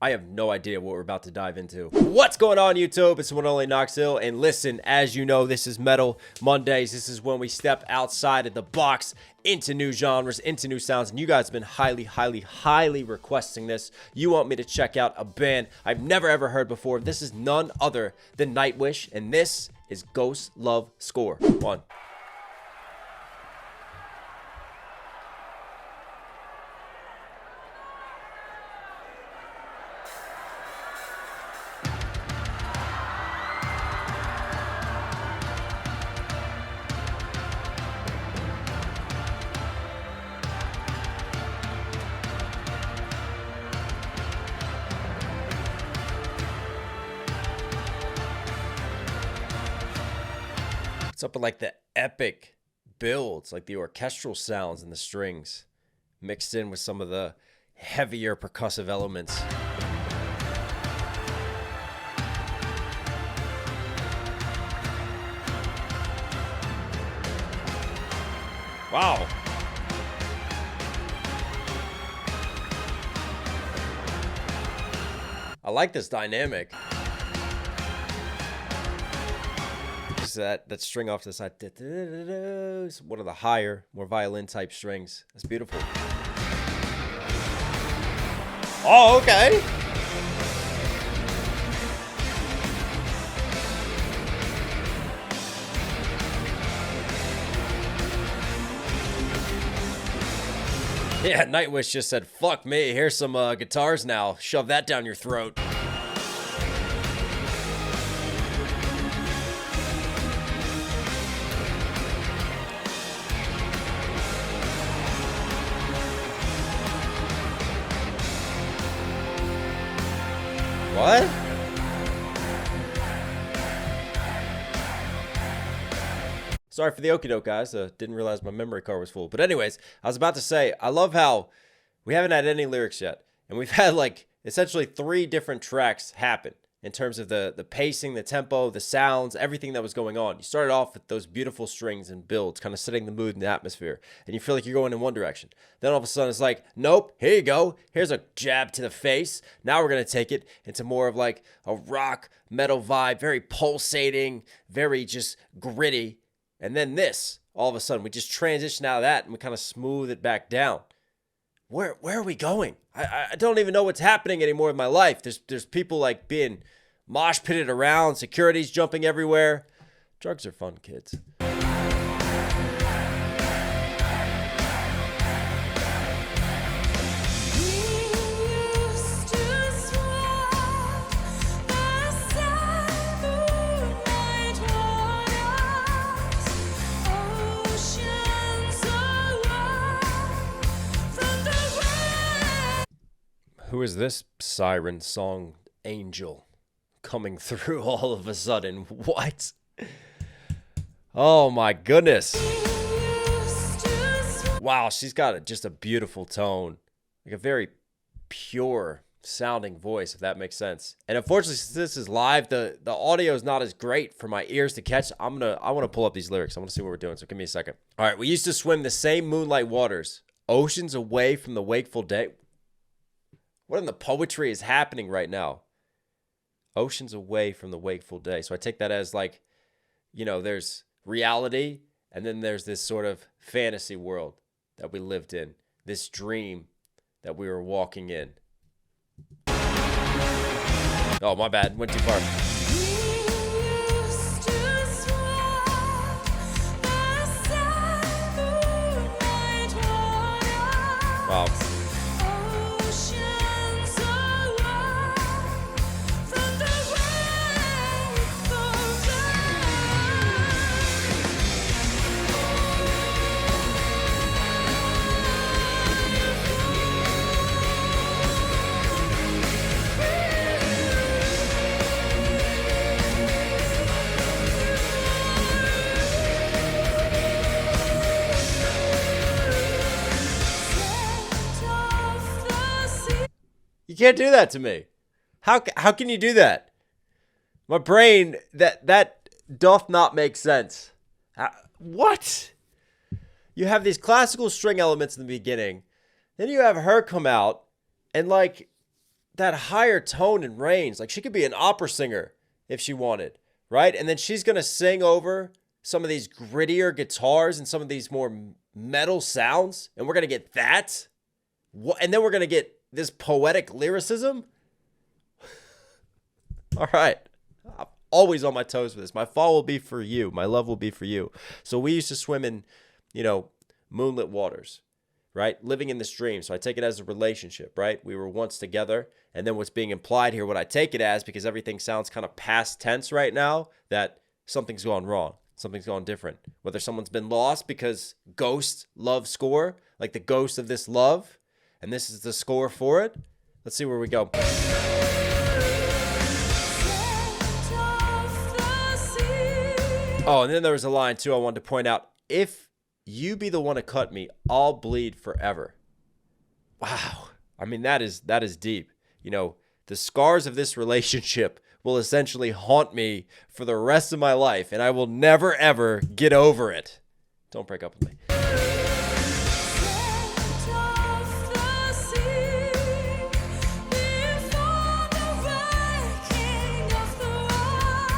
I have no idea what we're about to dive into. What's going on, YouTube? It's the one and only Knox Hill. And listen, as you know, this is Metal Mondays. This is when we step outside of the box into new genres, into new sounds. And you guys have been highly requesting this. You want me to check out a band I've never ever heard before. This is none other than Nightwish. And this is Ghost Love Score 1. It's up with like the epic builds, like the orchestral sounds and the strings mixed in with some of the heavier percussive elements. Wow. I like this dynamic. That string off to the side. One of the higher, more violin type strings. That's beautiful. Oh, okay. Yeah, Nightwish just said, fuck me, here's some guitars now. Shove that down your throat. What? Sorry for the okie doke, guys. Didn't realize my memory card was full. But anyways, I was about to say, I love how we haven't had any lyrics yet. And we've had like essentially 3 different tracks happen in terms of the pacing, the tempo, the sounds, everything that was going on. You started off with those beautiful strings and builds, kind of setting the mood and the atmosphere. And you feel like you're going in one direction. Then all of a sudden it's like, nope, here you go. Here's a jab to the face. Now we're going to take it into more of like a rock metal vibe, very pulsating, very just gritty. And then this, all of a sudden, we just transition out of that and we kind of smooth it back down. Where are we going? I don't even know what's happening anymore in my life. There's people like being mosh pitted around, security's jumping everywhere. Drugs are fun, kids. Who is this Siren song angel coming through all of a sudden? What? Oh my goodness. Wow, she's got just a beautiful tone. Like a very pure sounding voice, if that makes sense. And unfortunately, since this is live, the audio is not as great for my ears to catch. I want to pull up these lyrics. I want to see what we're doing, so give me a second. All right, we used to swim the same moonlight waters, oceans away from the wakeful day. What in the poetry is happening right now? Oceans away from the wakeful day. So I take that as like, you know, there's reality and then there's this sort of fantasy world that we lived in. This dream that we were walking in. Oh, my bad. Went too far. Wow. You can't do that to me. How can you do that? My brain, that doth not make sense. What? You have these classical string elements in the beginning. Then you have her come out and like that higher tone and range. Like she could be an opera singer if she wanted, right? And then she's going to sing over some of these grittier guitars and some of these more metal sounds. And we're going to get that. And then we're going to get this poetic lyricism. All right. I'm always on my toes for this. My fall will be for you. My love will be for you. So we used to swim in, moonlit waters, right? Living in this dream. So I take it as a relationship, right? We were once together. And then what's being implied here, what I take it as, because everything sounds kind of past tense right now, that something's gone wrong. Something's gone different. Whether someone's been lost because ghost love score, like the ghost of this love, and this is the score for it. Let's see where we go. Oh, and then there was a line too I wanted to point out. If you be the one to cut me, I'll bleed forever. Wow. I mean, that is deep. The scars of this relationship will essentially haunt me for the rest of my life, and I will never, ever get over it. Don't break up with me.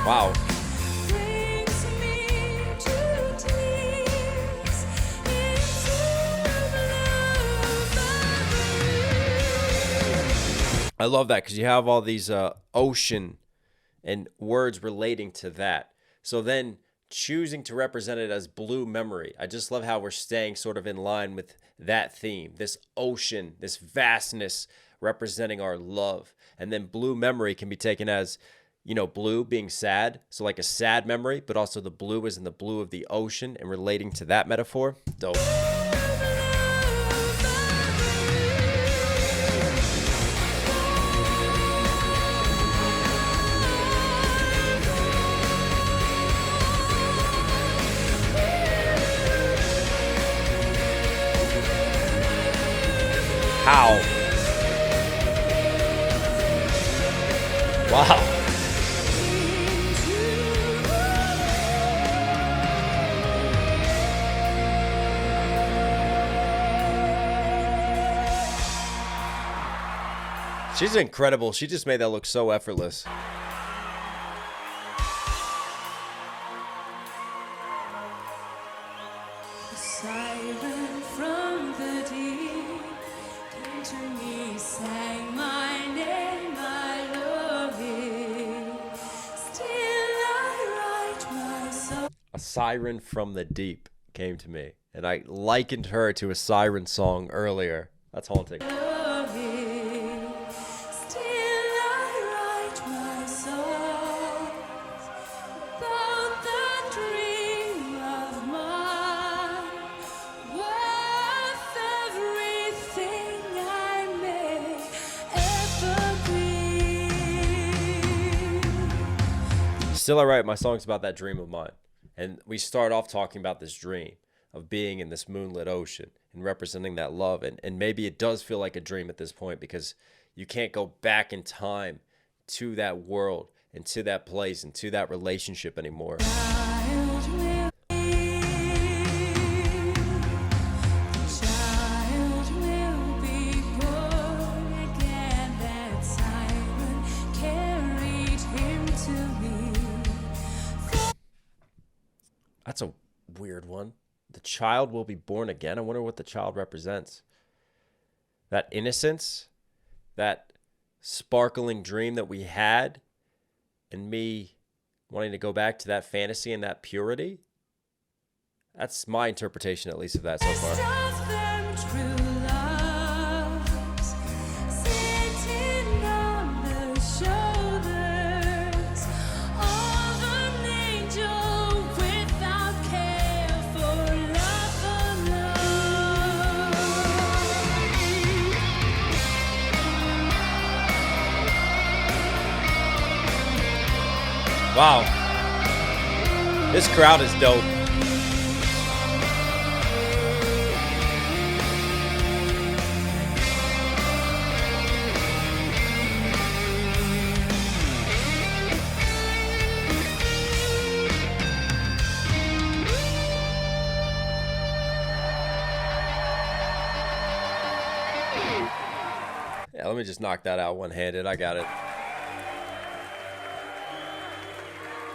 Wow. I love that because you have all these ocean and words relating to that. So then choosing to represent it as blue memory. I just love how we're staying sort of in line with that theme. This ocean, this vastness representing our love. And then blue memory can be taken as, blue being sad. So like a sad memory, but also the blue is in the blue of the ocean and relating to that metaphor. Dope. How? Wow. She's incredible. She just made that look so effortless. Siren from the deep came to me, sang my name, I love it. Still I write my song. A siren from the deep came to me, and I likened her to a siren song earlier. That's haunting. Still I write my songs about that dream of mine. And we start off talking about this dream of being in this moonlit ocean and representing that love. And maybe it does feel like a dream at this point because you can't go back in time to that world and to that place and to that relationship anymore. That's a weird one. The child will be born again. I wonder what the child represents. That innocence, that sparkling dream that we had, and me wanting to go back to that fantasy and that purity. That's my interpretation, at least, of that so far. Wow. This crowd is dope. Yeah, let me just knock that out one-handed. I got it.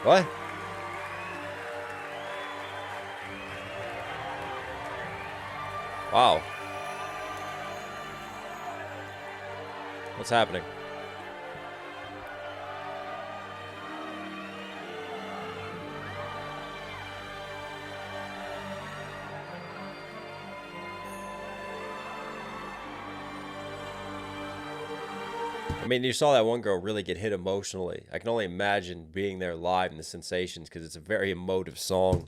What? Wow. What's happening? I mean, you saw that one girl really get hit emotionally. I can only imagine being there live and the sensations, because it's a very emotive song.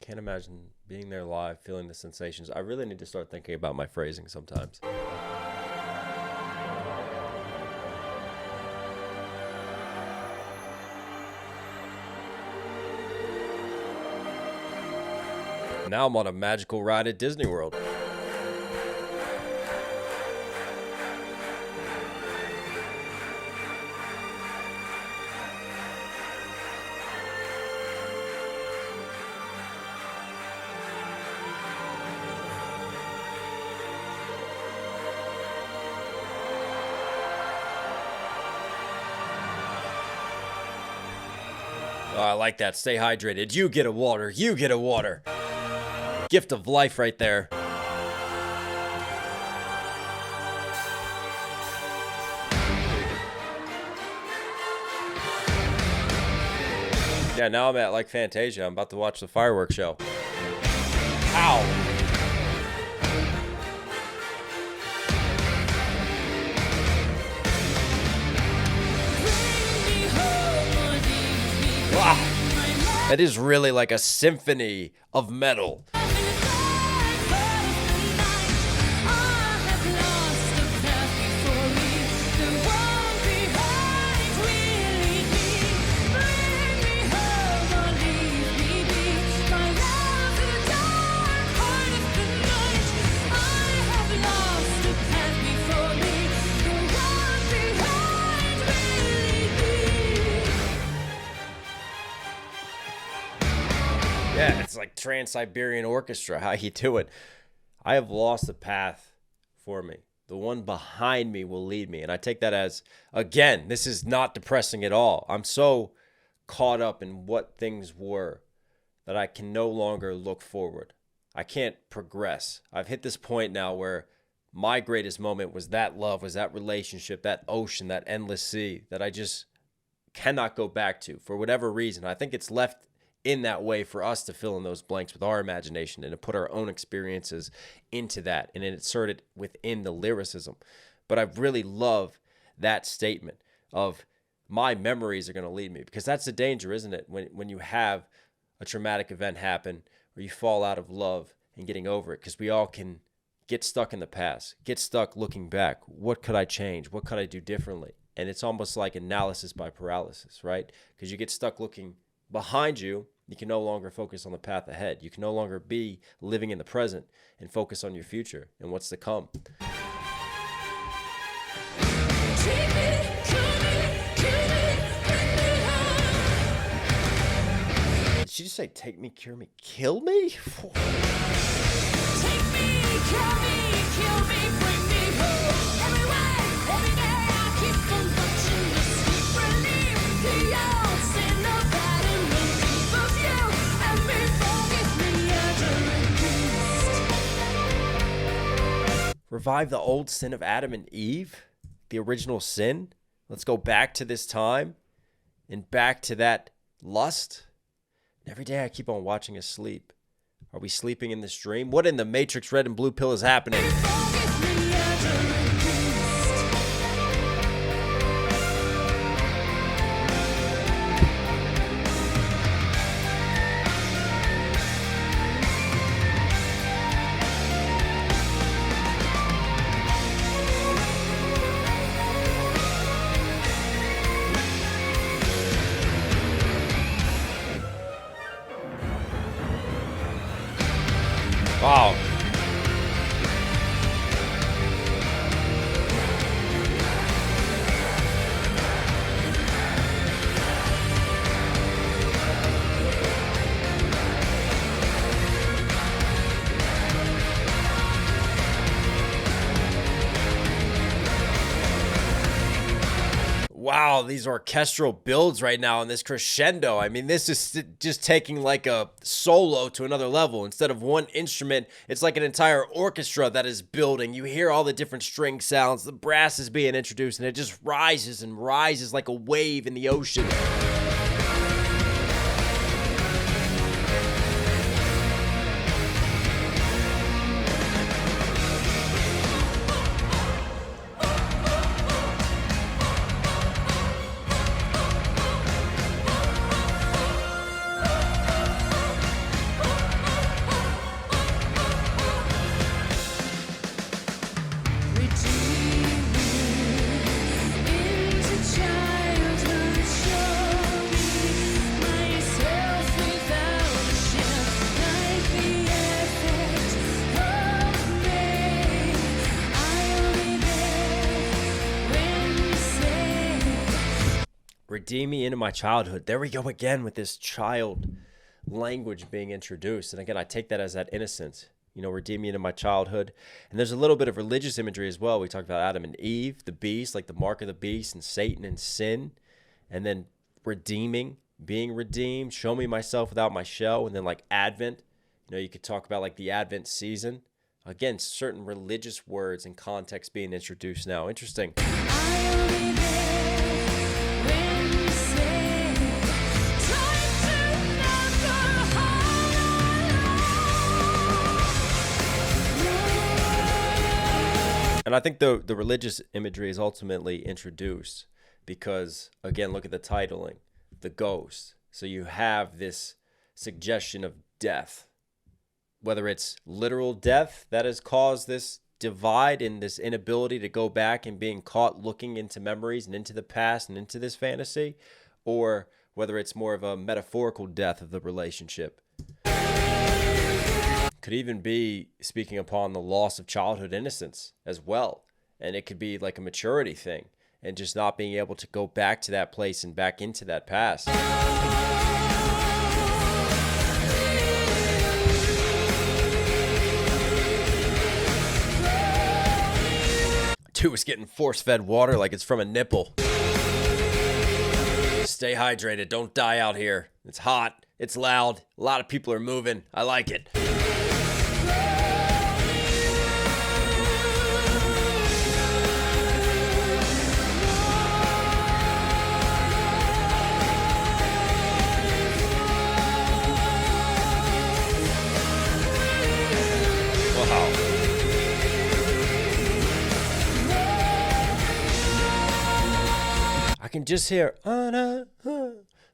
Can't imagine being there live, feeling the sensations. I really need to start thinking about my phrasing sometimes. Now I'm on a magical ride at Disney World. Oh, I like that. Stay hydrated. You get a water. You get a water. Gift of life right there. Yeah, now I'm at like Fantasia. I'm about to watch the fireworks show. Ow. Wow. That is really like a symphony of metal. Yeah, it's like Trans-Siberian Orchestra. How you do it? I have lost the path for me. The one behind me will lead me. And I take that as, again, this is not depressing at all. I'm so caught up in what things were that I can no longer look forward. I can't progress. I've hit this point now where my greatest moment was that love, was that relationship, that ocean, that endless sea that I just cannot go back to for whatever reason. I think it's left in that way for us to fill in those blanks with our imagination and to put our own experiences into that and insert it within the lyricism. But I really love that statement of my memories are going to lead me, because that's the danger, isn't it? When you have a traumatic event happen or you fall out of love and getting over it, because we all can get stuck in the past, get stuck looking back. What could I change? What could I do differently? And it's almost like analysis by paralysis, right? Because you get stuck looking behind you. You can no longer focus on the path ahead. You can no longer be living in the present and focus on your future and what's to come. Did she just say, take me, cure me, kill me? Take me, cure me, kill me, bring me home. Every way, every day, I keep on watching the sleep relief. The old sin of that and the deep of you. And me, forgive me, Adam and Beast. Revive the old sin of Adam and Eve? The original sin? Let's go back to this time and back to that lust. Every day I keep on watching us sleep. Are we sleeping in this dream? What in the Matrix red and blue pill is happening? Wow. wow, these orchestral builds right now in this crescendo. I mean, this is just taking like a solo to another level. Instead of one instrument, it's like an entire orchestra that is building. You hear all the different string sounds, the brass is being introduced, and it just rises and rises like a wave in the ocean. Redeem me into my childhood. There we go again with this child language being introduced. And again, I take that as that innocence. You know, redeem me into my childhood. And there's a little bit of religious imagery as well. We talked about Adam and Eve, the beast, like the mark of the beast, and Satan and sin. And then redeeming, being redeemed, show me myself without my shell. And then like Advent, you know, you could talk about like the Advent season. Again, certain religious words and context being introduced now. Interesting. And I think the religious imagery is ultimately introduced because, again, look at the titling, the ghost. So you have this suggestion of death, whether it's literal death that has caused this divide and this inability to go back and being caught looking into memories and into the past and into this fantasy, or whether it's more of a metaphorical death of the relationship. Could even be speaking upon the loss of childhood innocence as well. And it could be like a maturity thing and just not being able to go back to that place and back into that past. Dude was getting force-fed water like it's from a nipple. Stay hydrated. Don't die out here. It's hot. It's loud. A lot of people are moving. I like it. I can just hear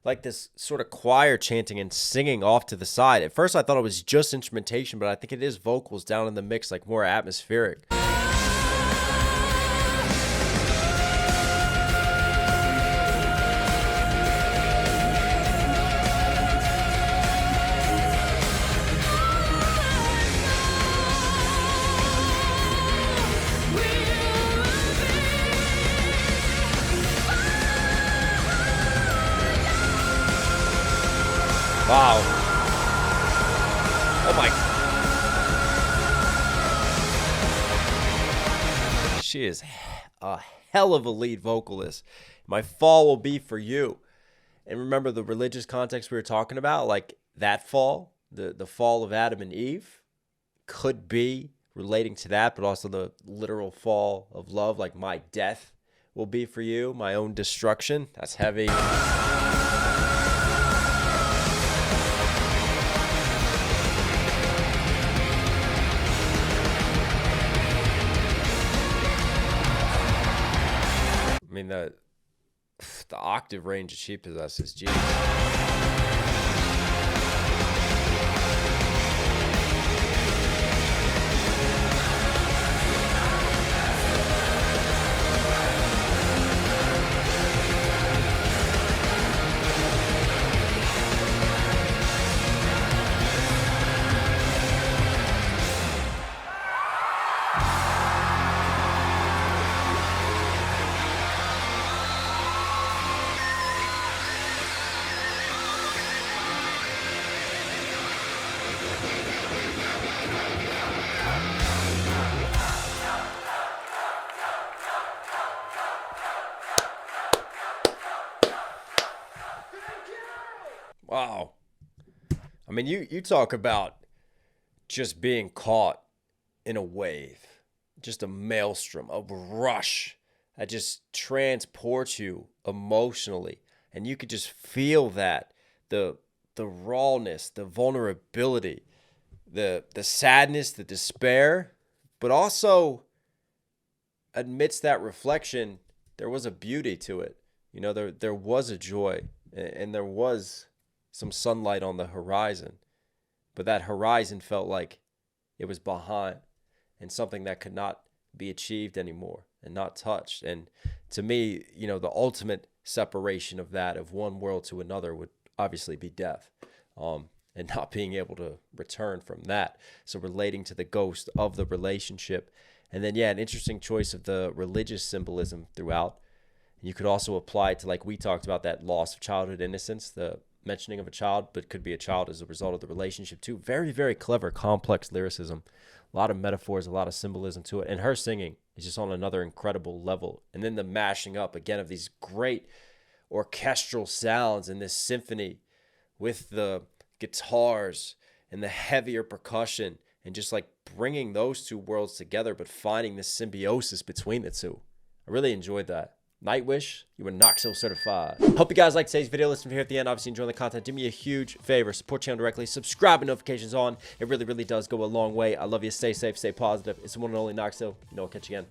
like this sort of choir chanting and singing off to the side. At first I thought it was just instrumentation, but I think it is vocals down in the mix, like more atmospheric. Wow. Oh my. She is a hell of a lead vocalist. My fall will be for you. And remember the religious context we were talking about, like that fall, the fall of Adam and Eve could be relating to that, but also the literal fall of love, like my death will be for you, my own destruction. That's heavy. I mean, the octave range that she possesses, geez. Wow. I mean, you talk about just being caught in a wave, just a maelstrom, a rush that just transports you emotionally. And you could just feel that, the rawness, the vulnerability, the sadness, the despair, but also amidst that reflection, there was a beauty to it. You know, there was a joy, and there was some sunlight on the horizon, but that horizon felt like it was behind and something that could not be achieved anymore and not touched. And to me, you know, the ultimate separation of that, of one world to another, would obviously be death, and not being able to return from that. So relating to the ghost of the relationship. And then, yeah, an interesting choice of the religious symbolism throughout. And you could also apply it to, like we talked about, that loss of childhood innocence, the mentioning of a child, but could be a child as a result of the relationship too. Very, very clever, complex lyricism. A lot of metaphors, a lot of symbolism to it. And her singing is just on another incredible level. And then the mashing up, again, of these great orchestral sounds in this symphony with the guitars and the heavier percussion, and just like bringing those two worlds together, but finding this symbiosis between the two. I really enjoyed that. Nightwish, you were Knox Hill certified. Hope you guys liked today's video. Listen here at the end. Obviously, enjoying the content. Do me a huge favor. Support the channel directly. Subscribe and notifications on. It really, really does go a long way. I love you. Stay safe. Stay positive. It's the one and only Knox Hill. You know, I'll catch you again.